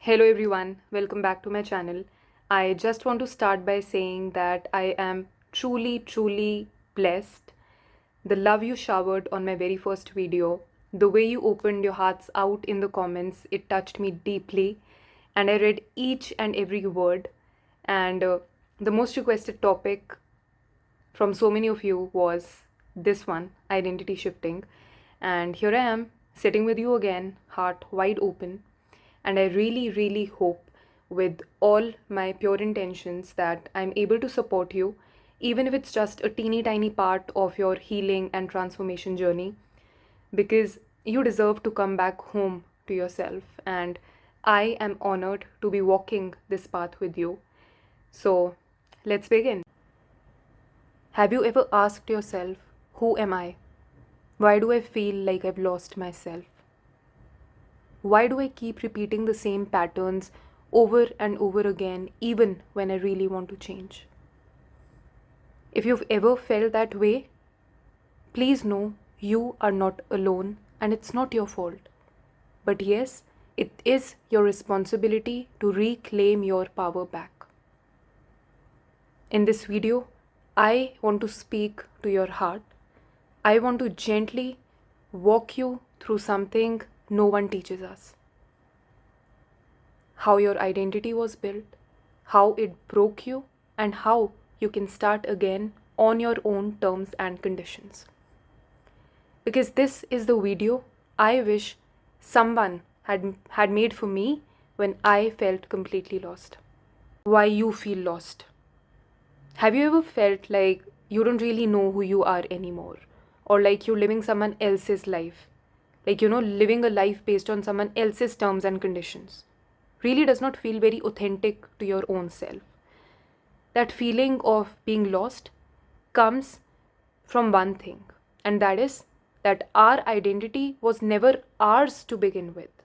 Hello everyone, welcome back to my channel. I just want to start by saying that I am truly blessed. The love you showered on my very first video, the way you opened your hearts out in the comments, it touched me deeply and I read each and every word. And the most requested topic from so many of you was this one, identity shifting. And here I am, sitting with you again, heart wide open. And I really hope, with all my pure intentions, that I'm able to support you, even if it's just a teeny tiny part of your healing and transformation journey, because you deserve to come back home to yourself. And I am honored to be walking this path with you. So let's begin. Have you ever asked yourself, who am I? Why do I feel like I've lost myself? Why do I keep repeating the same patterns over and over again, even when I really want to change? If you've ever felt that way, please know you are not alone and it's not your fault. But yes, it is your responsibility to reclaim your power back. In this video, I want to speak to your heart. I want to gently walk you through something no one teaches us. How your identity was built, how it broke you, and how you can start again on your own terms and conditions. Because this is the video I wish someone had made for me when I felt completely lost. Why you feel lost? Have you ever felt like you don't really know who you are anymore? Or like you're living someone else's life? Like, living a life based on someone else's terms and conditions really does not feel very authentic to your own self. That feeling of being lost comes from one thing, and that is that our identity was never ours to begin with.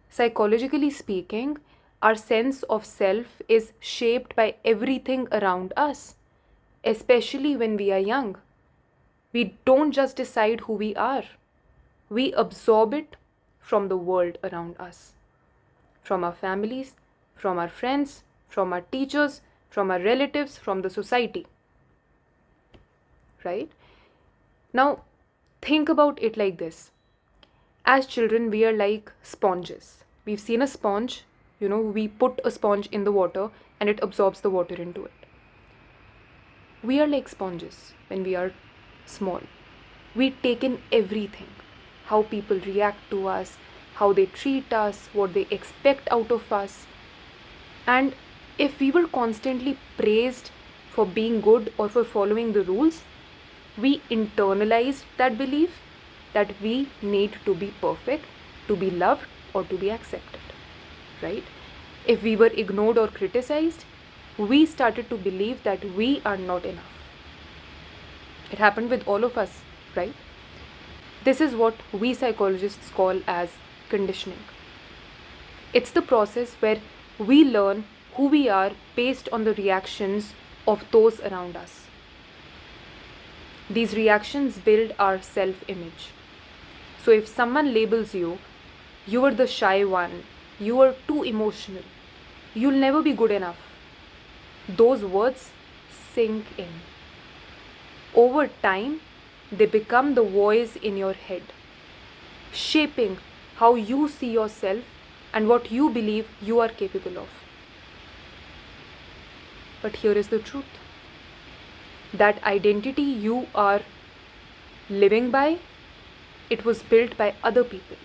Psychologically speaking, our sense of self is shaped by everything around us, especially when we are young. We don't just decide who we are, we absorb it from the world around us, from our families, from our friends, from our teachers, from our relatives, from the society. Right? Now, think about it like this. As children, we are like sponges. We've seen a sponge, we put a sponge in the water and it absorbs the water into it. We are like sponges when we are small. We take in everything, how people react to us, how they treat us, what they expect out of us. And if we were constantly praised for being good or for following the rules, we internalized that belief that we need to be perfect, to be loved, or to be accepted, right? If we were ignored or criticized, we started to believe that we are not enough. It happened with all of us, right? This is what we psychologists call as conditioning. It's the process where we learn who we are based on the reactions of those around us. These reactions build our self-image. So if someone labels you, you are the shy one, you are too emotional, you'll never be good enough, those words sink in. Over time, they become the voice in your head, shaping how you see yourself and what you believe you are capable of. But here is the truth. That identity you are living by, it was built by other people.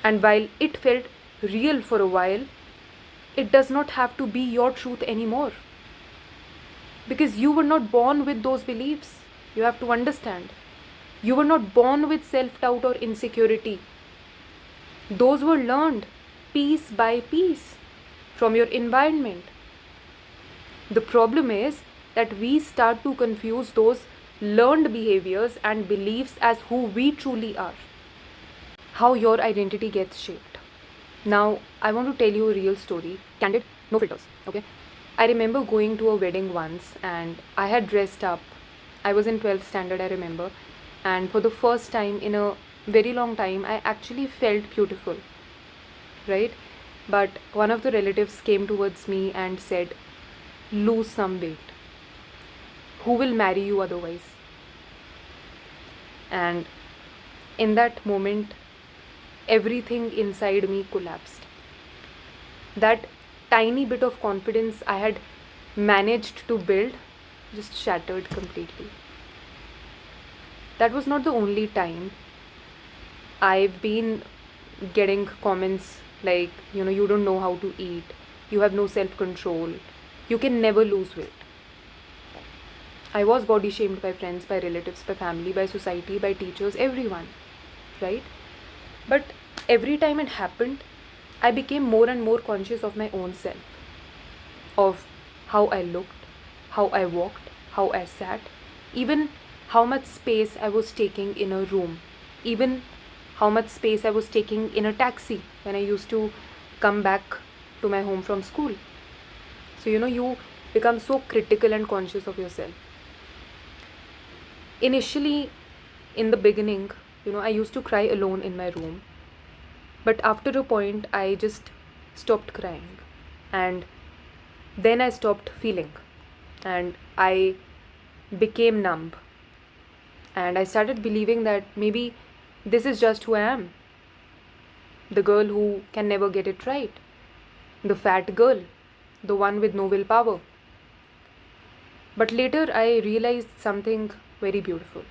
And while it felt real for a while, it does not have to be your truth anymore. Because you were not born with those beliefs. You have to understand. You were not born with self-doubt or insecurity. Those were learned piece by piece from your environment. The problem is that we start to confuse those learned behaviors and beliefs as who we truly are. How your identity gets shaped. Now, I want to tell you a real story, candid, no filters, okay? I remember going to a wedding once and I had dressed up. I was in 12th standard, I remember. And for the first time in a very long time, I actually felt beautiful, right? But one of the relatives came towards me and said, lose some weight. Who will marry you otherwise? And in that moment, everything inside me collapsed. That tiny bit of confidence I had managed to build just shattered completely. That was not the only time. I've been getting comments like, you don't know how to eat, you have no self control, you can never lose weight. I was body shamed by friends, by relatives, by family, by society, by teachers, everyone, right? But every time it happened, I became more and more conscious of my own self, of how I looked, how I walked, how I sat, even how much space I was taking in a room, even how much space I was taking in a taxi when I used to come back to my home from school. So, you become so critical and conscious of yourself. Initially, in the beginning, I used to cry alone in my room. But after a point, I just stopped crying. And then I stopped feeling. And I became numb. And I started believing that maybe this is just who I am. The girl who can never get it right. The fat girl. The one with no willpower. But later I realized something very beautiful.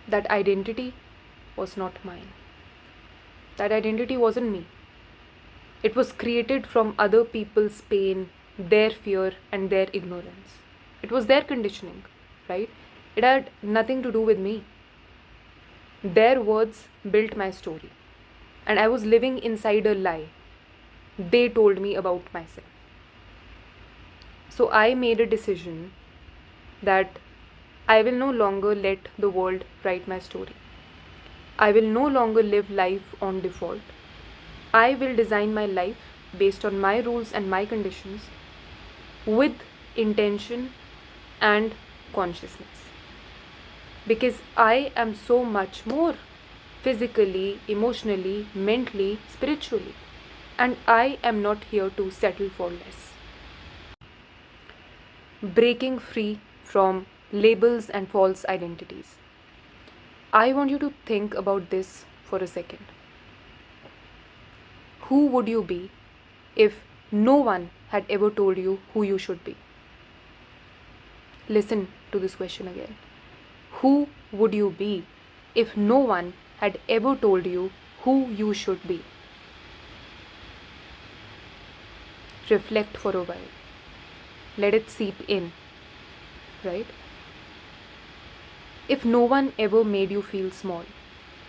That identity was not mine. That identity wasn't me. It was created from other people's pain, their fear, and their ignorance. It was their conditioning, right? It had nothing to do with me. Their words built my story. And I was living inside a lie they told me about myself. So I made a decision that I will no longer let the world write my story. I will no longer live life on default. I will design my life based on my rules and my conditions with intention and consciousness. Because I am so much more physically, emotionally, mentally, spiritually. And I am not here to settle for less. Breaking free from labels and false identities. I want you to think about this for a second. Who would you be if no one had ever told you who you should be? Listen to this question again. Who would you be if no one had ever told you who you should be? Reflect for a while. Let it seep in, right? If no one ever made you feel small,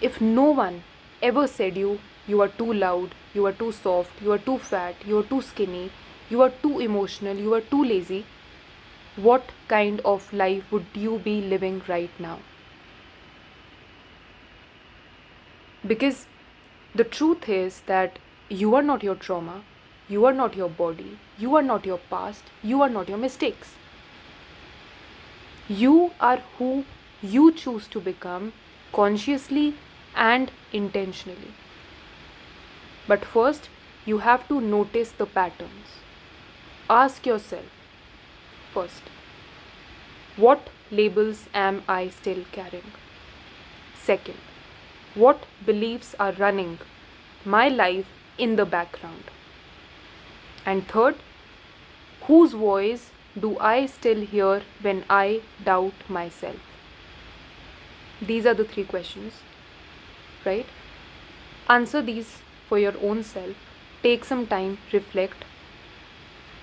if no one ever said you are too loud, you are too soft, you are too fat, you are too skinny, you are too emotional, you are too lazy, what kind of life would you be living right now? Because the truth is that you are not your trauma, you are not your body, you are not your past, you are not your mistakes. You are who you choose to become consciously and intentionally. But first, you have to notice the patterns. Ask yourself first, what labels am I still carrying? Second, what beliefs are running my life in the background? And third, whose voice do I still hear when I doubt myself? These are the 3 questions, right? Answer these for your own self. Take some time, reflect.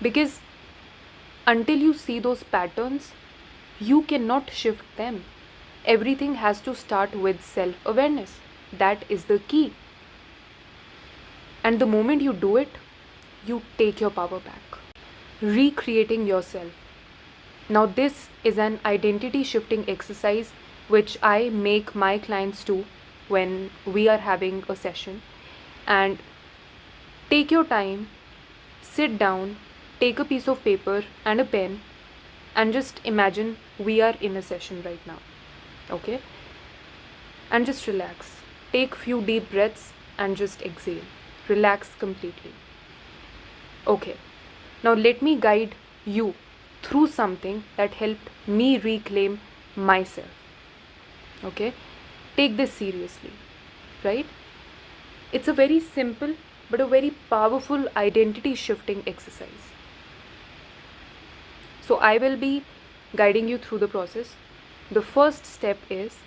Because until you see those patterns, you cannot shift them. Everything has to start with self-awareness. That is the key. And the moment you do it, you take your power back. Recreating yourself. Now this is an identity shifting exercise which I make my clients do when we are having a session. And take your time, sit down, take a piece of paper and a pen and just imagine we are in a session right now. Okay? And just relax. Take few deep breaths and just exhale. relax completely. Okay, now let me guide you through something that helped me reclaim myself. Okay, take this seriously, right? It's a very simple but a very powerful identity shifting exercise. So I will be guiding you through the process. The first step is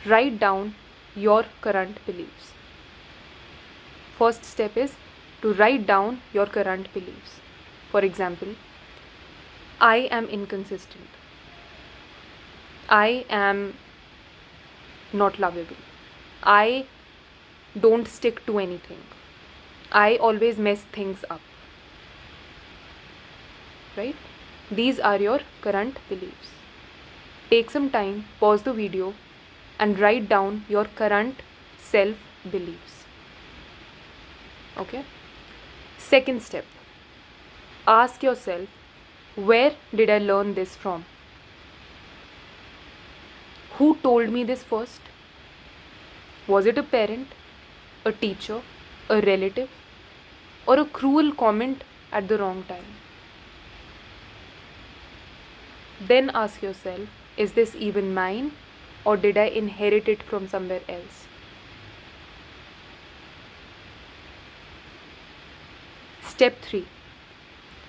write down your current beliefs. First step is to write down your current beliefs. For example, I am inconsistent. I am not lovable. I don't stick to anything. I always mess things up. Right? These are your current beliefs. Take some time, pause the video, and write down your current self beliefs. Okay? Second step, ask yourself, where did I learn this from? Who told me this first? Was it a parent, a teacher, a relative, or a cruel comment at the wrong time? Then ask yourself, is this even mine, or did I inherit it from somewhere else? Step 3.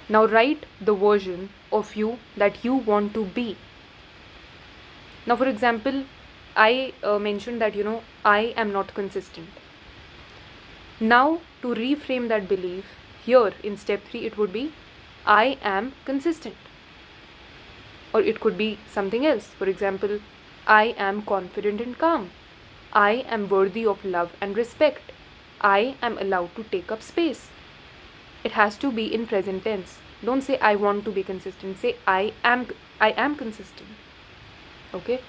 Now write the version of you that you want to be. Now, for example, I mentioned that, I am not consistent. Now, to reframe that belief, here in step 3, it would be, I am consistent. Or it could be something else. For example, I am confident and calm. I am worthy of love and respect. I am allowed to take up space. It has to be in present tense. Don't say I want to be consistent. Say I am consistent. Okay?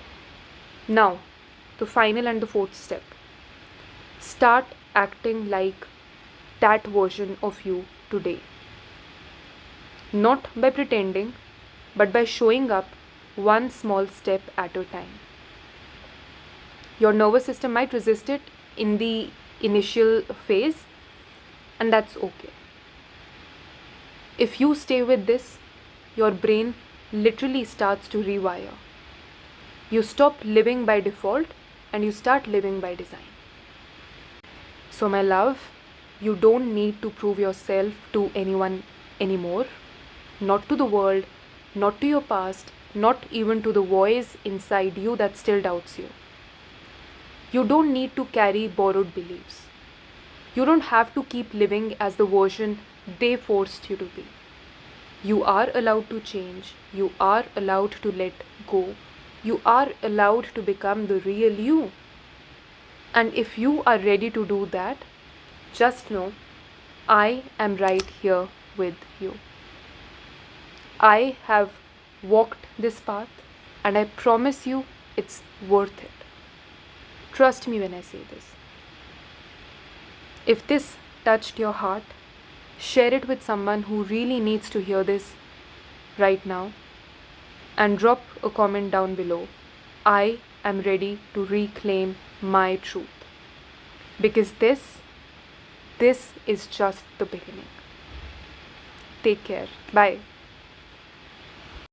Now, the final and the fourth step. Start acting like that version of you today. Not by pretending, but by showing up one small step at a time. Your nervous system might resist it in the initial phase, and that's okay. If you stay with this, your brain literally starts to rewire. You stop living by default and you start living by design. So, my love, you don't need to prove yourself to anyone anymore. Not to the world, not to your past, not even to the voice inside you that still doubts you. You don't need to carry borrowed beliefs. You don't have to keep living as the version they forced you to be. You are allowed to change. You are allowed to let go. You are allowed to become the real you. And if you are ready to do that, just know I am right here with you. I have walked this path and I promise you it's worth it. Trust me when I say this. If this touched your heart, share it with someone who really needs to hear this right now and drop a comment down below. I am ready to reclaim my truth. Because this is just the beginning. Take care. Bye.